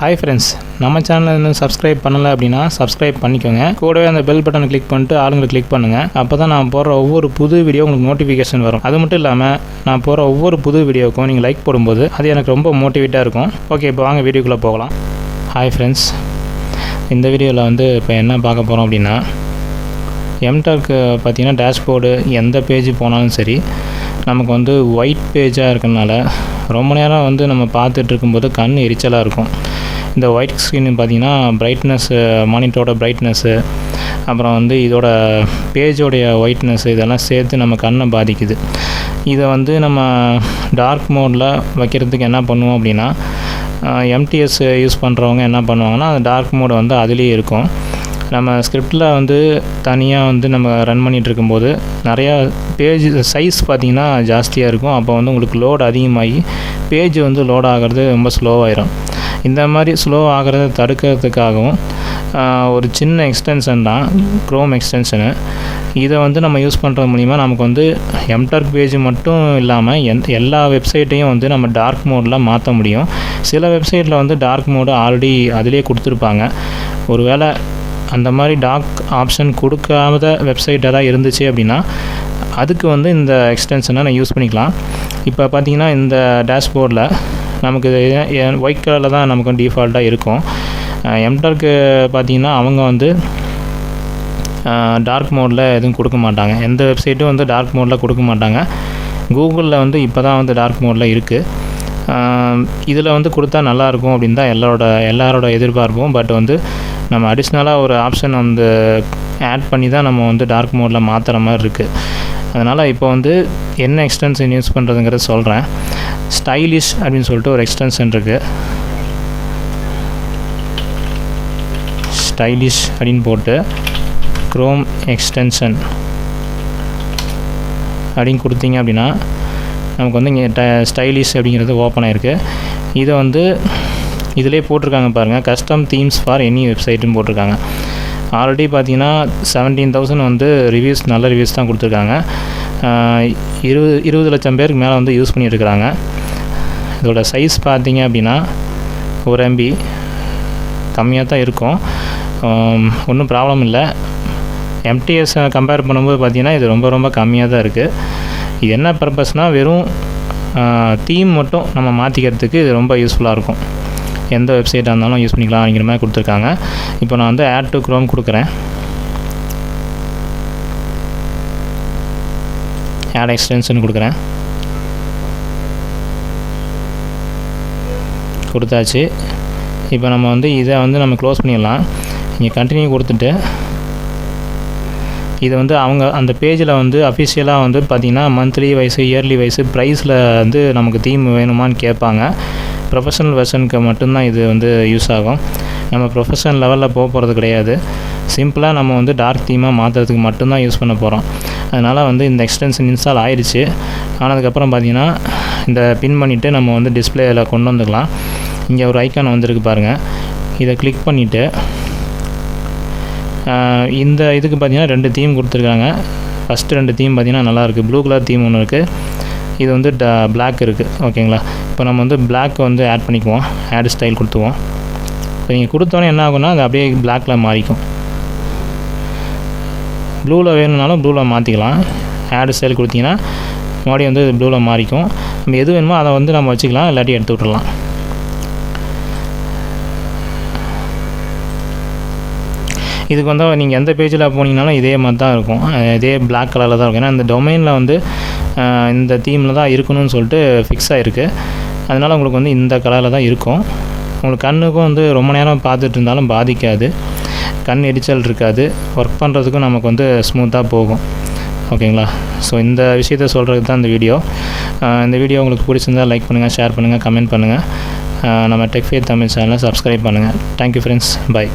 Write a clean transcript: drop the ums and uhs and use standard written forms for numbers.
Hi friends, நம்ம சேனலை இன்னும் சப்ஸ்கிரைப் பண்ணலை அப்படின்னா சப்ஸ்கிரைப் பண்ணிக்கோங்க. கூடவே அந்த பெல் பட்டனை கிளிக் பண்ணிட்டு ஆளுங்களை கிளிக் பண்ணுங்கள். அப்போ தான் நான் போடுற ஒவ்வொரு புது வீடியோ உங்களுக்கு நோட்டிஃபிகேஷன் வரும். அது மட்டும் இல்லாமல் நான் போகிற ஒவ்வொரு புது வீடியோவுக்கும் நீங்கள் லைக் போடும்போது அது எனக்கு ரொம்ப மோட்டிவேட்டாக இருக்கும். ஓகே, இப்போ வாங்க வீடியோக்குள்ளே போகலாம். ஹாய் ஃப்ரெண்ட்ஸ், இந்த வீடியோவில் இப்போ என்ன பார்க்க போகிறோம் அப்படின்னா, Mturk பார்த்திங்கன்னா டேஷ்போர்டு எந்த பேஜ் போனாலும் சரி நமக்கு ஒயிட் பேஜாக இருக்கனால ரொம்ப நேரம் நம்ம பார்த்துட்டு இருக்கும்போது கண் எரிச்சலாக இருக்கும். இந்த ஒயிட் ஸ்க்ரீன் பார்த்திங்கன்னா பிரைட்னஸ்ஸு, மானிட்டரோட பிரைட்னஸ்ஸு, அப்புறம் இதோட பேஜோடைய ஒயிட்னஸ் இதெல்லாம் சேர்த்து நம்ம கண்ணை பாதிக்குது. இதை நம்ம டார்க் மோடில் வைக்கிறதுக்கு என்ன பண்ணுவோம் அப்படின்னா, எம்டிஎஸ் யூஸ் பண்ணுறவங்க என்ன பண்ணுவாங்கன்னா, அந்த டார்க் மோடு அதுலேயே இருக்கும். நம்ம ஸ்கிரிப்டில் தனியாக நம்ம ரன் பண்ணிகிட்டு இருக்கும்போது நிறையா பேஜ் சைஸ் பார்த்திங்கன்னா ஜாஸ்தியாக இருக்கும். அப்போ உங்களுக்கு லோட் அதிகமாகி பேஜ் லோட் ஆகிறது ரொம்ப ஸ்லோவாயிரும். இந்த மாதிரி ஸ்லோ ஆகிறத தடுக்கிறதுக்காகவும் ஒரு சின்ன எக்ஸ்டென்ஷன் தான் க்ரோம் எக்ஸ்டென்ஷனு. இதை நம்ம யூஸ் பண்ணுறது மூலிமா நமக்கு Mturk பேஜ் மட்டும் இல்லாமல் எல்லா வெப்சைட்டையும் நம்ம டார்க் மோடில் மாற்ற முடியும். சில வெப்சைட்டில் டார்க் மோடு ஆல்ரெடி அதிலே கொடுத்துருப்பாங்க. ஒருவேளை அந்த மாதிரி டார்க் ஆப்ஷன் கொடுக்காத வெப்சைட் எதாவது இருந்துச்சு அப்படின்னா அதுக்கு இந்த எக்ஸ்டென்ஷனை நான் யூஸ் பண்ணிக்கலாம். இப்போ பார்த்திங்கன்னா இந்த டேஷ்போர்டில் நமக்கு ஒயிட் கலரில் தான் நமக்கு டிஃபால்ட்டாக இருக்கும். Mturk பார்த்திங்கன்னா அவங்க டார்க் மோடில் எதுவும் கொடுக்க மாட்டாங்க. எந்த வெப்சைட்டும் டார்க் மோடில் கொடுக்க மாட்டாங்க. கூகுளில் இப்போ தான் டார்க் மோடில் இருக்குது. இதில் கொடுத்தா நல்லாயிருக்கும் அப்படின்னு தான் எல்லாரோட எதிர்பார்ப்போம். பட் நம்ம அடிஷ்னலாக ஒரு ஆப்ஷன் ஆட் பண்ணி தான் நம்ம டார்க் மோடில் மாற்றுற மாதிரி இருக்குது. அதனால் இப்போ என்ன எக்ஸ்டென்ஷன் யூஸ் பண்ணுறதுங்கிறத சொல்கிறேன். ஸ்டைலிஷ் அப்படின்னு சொல்லிட்டு ஒரு எக்ஸ்டென்ஷன் இருக்குது. ஸ்டைலிஷ் அப்படின்னு போட்டு க்ரோம் எக்ஸ்டென்ஷன் அப்படின்னு கொடுத்தீங்க அப்படின்னா நமக்கு இங்கே ஸ்டைலிஷ் அப்படிங்கிறது ஓப்பன் ஆகிருக்கு. இதை இதிலே போட்டிருக்காங்க பாருங்கள், கஸ்டம் தீம்ஸ் ஃபார் எனி வெப்சைட்டுன்னு போட்டிருக்காங்க. ஆல்ரெடி பார்த்தீங்கன்னா 17,000 ரிவ்யூஸ், நல்ல ரிவ்யூஸ் தான் கொடுத்துருக்காங்க. 20 லட்சம் பேருக்கு மேலே யூஸ் பண்ணியிருக்கிறாங்க. இதோட சைஸ் பார்த்தீங்க அப்படின்னா 1 MB கம்மியாக தான் இருக்கும். ஒன்றும் ப்ராப்ளம் இல்லை. MTS கம்பேர் பண்ணும்போது பார்த்திங்கன்னா இது ரொம்ப ரொம்ப கம்மியாக தான் இருக்குது. இது என்ன பர்பஸ்னால், வெறும் தீம் மட்டும் நம்ம மாற்றிக்கிறதுக்கு இது ரொம்ப யூஸ்ஃபுல்லாக இருக்கும். எந்த வெப்சைட்டாக இருந்தாலும் யூஸ் பண்ணிக்கலாம் அப்படிங்கிற மாதிரி கொடுத்துருக்காங்க. இப்போ நான் ஆட் டு க்ரோம் கொடுக்குறேன். ஆட் எக்ஸ்டென்ஷன் கொடுக்குறேன். கொடுத்தாச்சு. இப்போ நம்ம இதை நம்ம க்ளோஸ் பண்ணிடலாம். இங்கே கண்டினியூ கொடுத்துட்டு இதை அவங்க அந்த பேஜில் அஃபிஷியலாக பார்த்திங்கன்னா மந்த்லி வைஸு, இயர்லி வைஸு ப்ரைஸில் நமக்கு தீம் வேணுமான்னு கேட்பாங்க. ப்ரொஃபஷனல் வெர்ஷனுக்கு மட்டும்தான் இது யூஸ் ஆகும். நம்ம ப்ரொஃபஷனல் லெவலில் போகிறது கிடையாது. சிம்பிளாக நம்ம டார்க் தீமாக மாற்றுறதுக்கு மட்டும்தான் யூஸ் பண்ண போகிறோம். அதனால் இந்த எக்ஸ்டென்ஷன் இன்ஸ்டால் ஆயிடுச்சு. ஆனதுக்கப்புறம் பார்த்திங்கன்னா இந்த பின் பண்ணிவிட்டு நம்ம டிஸ்பிளேயில் கொண்டு வந்துக்கலாம். இங்கே ஒரு ஐக்கான் வந்திருக்கு பாருங்கள். இதை கிளிக் பண்ணிவிட்டு இந்த இதுக்கு பார்த்திங்கன்னா 2 தீம் கொடுத்துருக்காங்க. ஃபஸ்ட்டு 2 தீம் பார்த்திங்கன்னா நல்லாயிருக்கு. ப்ளூ கலர் தீம் ஒன்று இருக்குது. இது பிளாக் இருக்குது. ஓகேங்களா? இப்போ நம்ம பிளாக் ஆட் பண்ணிக்குவோம். ஆட் ஸ்டைல் கொடுத்துவோம். இப்போ நீங்கள் கொடுத்தோன்னே என்ன ஆகும்னா அது அப்படியே பிளாக்கில் மாறிக்கும். ப்ளூவில் வேணும்னாலும் ப்ளூவில் மாற்றிக்கலாம். ஆட் ஸ்டைல் கொடுத்தீங்கன்னா மறுபடியும் ப்ளூவில் மாறிக்கும். நம்ம எது வேணுமோ அதை நம்ம வச்சுக்கலாம், இல்லாட்டி எடுத்து விட்டுடலாம். இதுக்கு நீங்கள் எந்த பேஜில் போனீங்கனாலும் இதே மாதிரி தான் இருக்கும். இதே பிளாக் கலரில் தான் இருக்கும். ஏன்னா இந்த டொமைனில் இந்த தீமில் தான் இருக்கணும்னு சொல்லிட்டு ஃபிக்ஸ் ஆகிருக்கு. அதனால் உங்களுக்கு இந்த கலரில் தான் இருக்கும். உங்களுக்கு கண்ணுக்கும் ரொம்ப நேரம் பார்த்துட்டு இருந்தாலும் பாதிக்காது. கண் எரிச்சல் இருக்காது. ஒர்க் பண்ணுறதுக்கும் நமக்கு ஸ்மூத்தாக போகும். ஓகேங்களா? ஸோ இந்த விஷயத்த சொல்கிறது தான் இந்த வீடியோ. இந்த வீடியோ உங்களுக்கு பிடிச்சிருந்தால் லைக் பண்ணுங்கள், ஷேர் பண்ணுங்கள், கமெண்ட் பண்ணுங்கள். நம்ம டெக் ஃபேத் தமிழ் சேனலை சப்ஸ்கிரைப் பண்ணுங்கள். Thank you friends. பை.